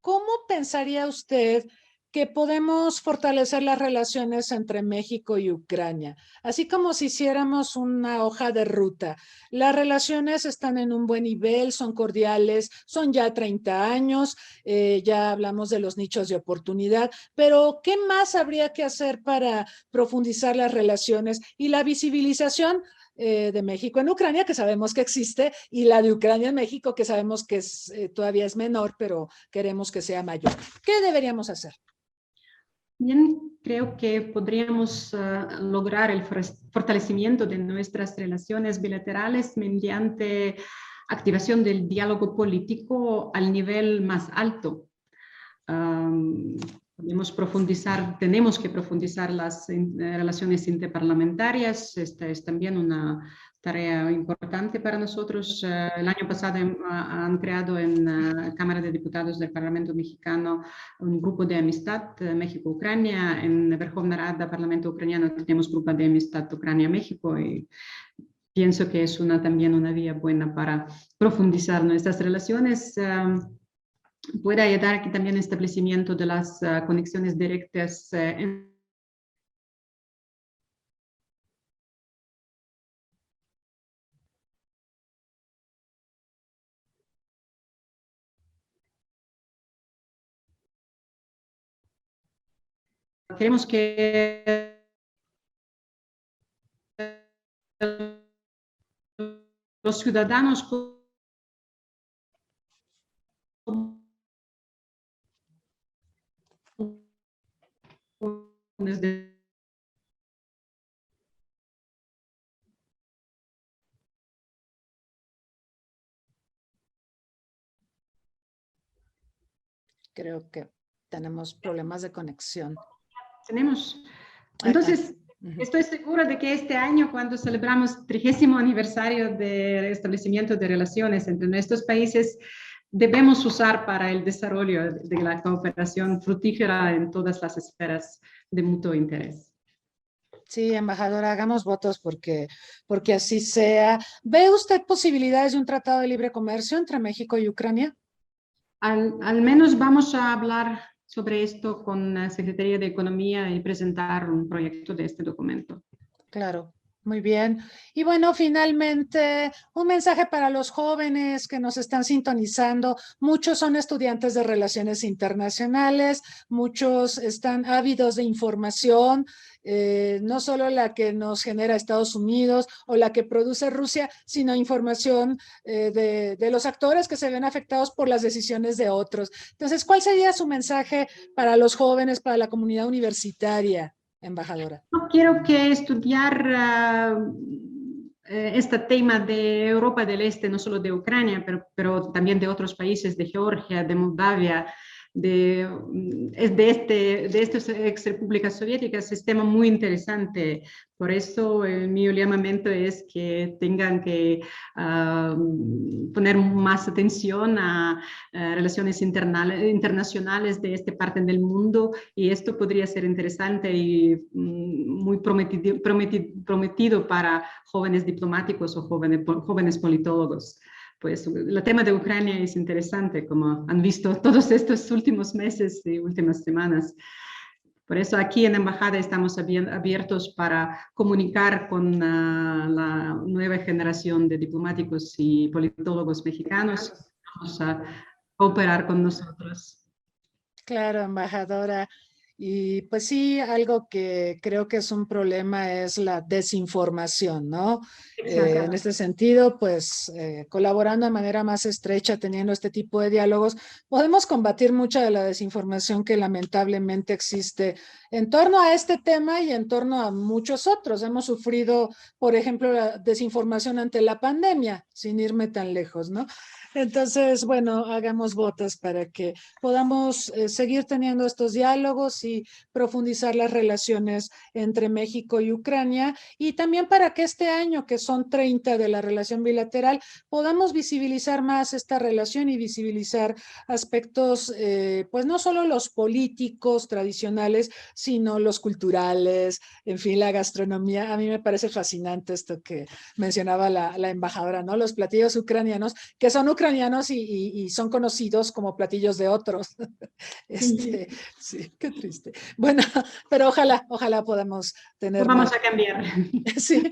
¿cómo pensaría usted que podemos fortalecer las relaciones entre México y Ucrania? Así como si hiciéramos una hoja de ruta. Las relaciones están en un buen nivel, son cordiales, son ya 30 años, ya hablamos de los nichos de oportunidad, pero ¿qué más habría que hacer para profundizar las relaciones y la visibilización de México en Ucrania, que sabemos que existe, y la de Ucrania en México, que sabemos que todavía es menor, pero queremos que sea mayor? ¿Qué deberíamos hacer? Bien, creo que podríamos lograr el fortalecimiento de nuestras relaciones bilaterales mediante activación del diálogo político al nivel más alto. Tenemos que profundizar las relaciones interparlamentarias. Esta es también una tarea importante para nosotros. El año pasado han creado en la Cámara de Diputados del Parlamento Mexicano un grupo de amistad México-Ucrania. En Verkhovna Rada, Parlamento Ucraniano, tenemos grupo de amistad Ucrania-México y pienso que es también una vía buena para profundizar nuestras relaciones. Puede ayudar aquí también el establecimiento de las conexiones directas Queremos que los ciudadanos Creo que tenemos problemas de conexión. tenemos. Entonces, estoy segura de que este año, cuando celebramos 30º aniversario del establecimiento de relaciones entre nuestros países, debemos usar para el desarrollo de la cooperación fructífera en todas las esferas de mutuo interés. Sí, embajadora, hagamos votos porque así sea. ¿Ve usted posibilidades de un tratado de libre comercio entre México y Ucrania? Al menos vamos a hablar sobre esto con la Secretaría de Economía y presentar un proyecto de este documento. Claro, muy bien. Y bueno, finalmente, un mensaje para los jóvenes que nos están sintonizando. Muchos son estudiantes de relaciones internacionales, muchos están ávidos de información, no solo la que nos genera Estados Unidos o la que produce Rusia, sino información de los actores que se ven afectados por las decisiones de otros. Entonces, ¿cuál sería su mensaje para los jóvenes, para la comunidad universitaria, embajadora? No quiero que estudiar este tema de Europa del Este, no solo de Ucrania, pero también de otros países, de Georgia, de Moldavia, de estas ex repúblicas soviéticas, es tema muy interesante. Por eso mi llamamiento es que tengan que poner más atención a relaciones internacionales de esta parte del mundo, y esto podría ser interesante y muy prometido para jóvenes diplomáticos o jóvenes politólogos. Pues el tema de Ucrania es interesante, como han visto todos estos últimos meses y últimas semanas. Por eso aquí en la Embajada estamos abiertos para comunicar con la nueva generación de diplomáticos y politólogos mexicanos. Vamos a cooperar con nosotros. Claro, embajadora. Y pues sí, algo que creo que es un problema es la desinformación, ¿no? En este sentido, pues colaborando de manera más estrecha, teniendo este tipo de diálogos, podemos combatir mucha de la desinformación que lamentablemente existe en torno a este tema y en torno a muchos otros. Hemos sufrido, por ejemplo, la desinformación ante la pandemia, sin irme tan lejos, ¿no? Entonces, bueno, hagamos votos para que podamos seguir teniendo estos diálogos así profundizar las relaciones entre México y Ucrania, y también para que este año, que son 30 de la relación bilateral, podamos visibilizar más esta relación y visibilizar aspectos, pues no solo los políticos tradicionales, sino los culturales, en fin, la gastronomía. A mí me parece fascinante esto que mencionaba la embajadora, ¿no? Los platillos ucranianos, que son ucranianos y son conocidos como platillos de otros. Sí, qué triste. Bueno, pero ojalá podamos Lo tener más. vamos a cambiar. Sí,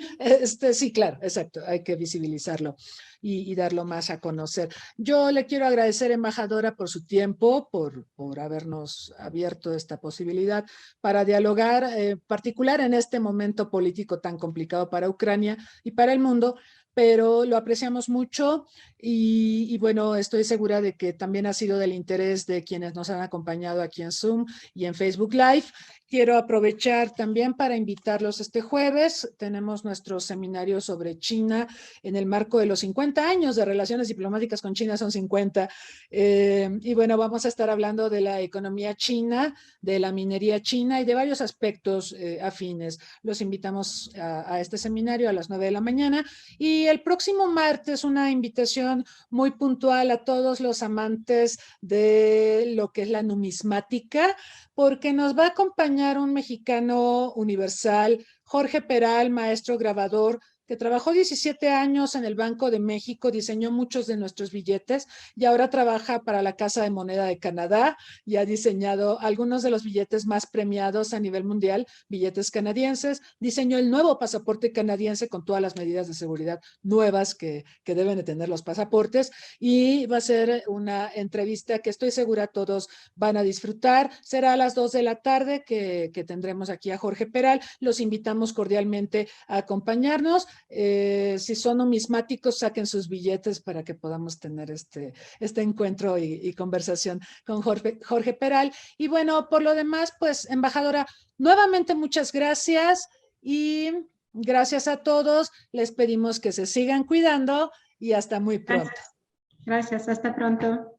sí, claro, exacto, hay que visibilizarlo y darlo más a conocer. Yo le quiero agradecer, embajadora, por su tiempo, por habernos abierto esta posibilidad para dialogar, particular en este momento político tan complicado para Ucrania y para el mundo, pero lo apreciamos mucho y bueno, estoy segura de que también ha sido del interés de quienes nos han acompañado aquí en Zoom y en Facebook Live. Quiero aprovechar también para invitarlos este jueves. Tenemos nuestro seminario sobre China en el marco de los 50 años de relaciones diplomáticas con China, son 50. Y bueno, vamos a estar hablando de la economía china, de la minería china y de varios aspectos afines. Los invitamos a este seminario a las 9 de la mañana. Y el próximo martes, una invitación muy puntual a todos los amantes de lo que es la numismática, porque nos va a acompañar un mexicano universal, Jorge Peral, maestro grabador, que trabajó 17 años en el Banco de México, diseñó muchos de nuestros billetes y ahora trabaja para la Casa de Moneda de Canadá y ha diseñado algunos de los billetes más premiados a nivel mundial, billetes canadienses. Diseñó el nuevo pasaporte canadiense con todas las medidas de seguridad nuevas que deben de tener los pasaportes, y va a ser una entrevista que estoy segura todos van a disfrutar. Será a las 2 de la tarde que tendremos aquí a Jorge Peral. Los invitamos cordialmente a acompañarnos. Si son numismáticos, saquen sus billetes para que podamos tener este encuentro y conversación con Jorge Peral. Y bueno, por lo demás, pues, embajadora, nuevamente muchas gracias y gracias a todos. Les pedimos que se sigan cuidando y hasta muy pronto. Gracias, hasta pronto.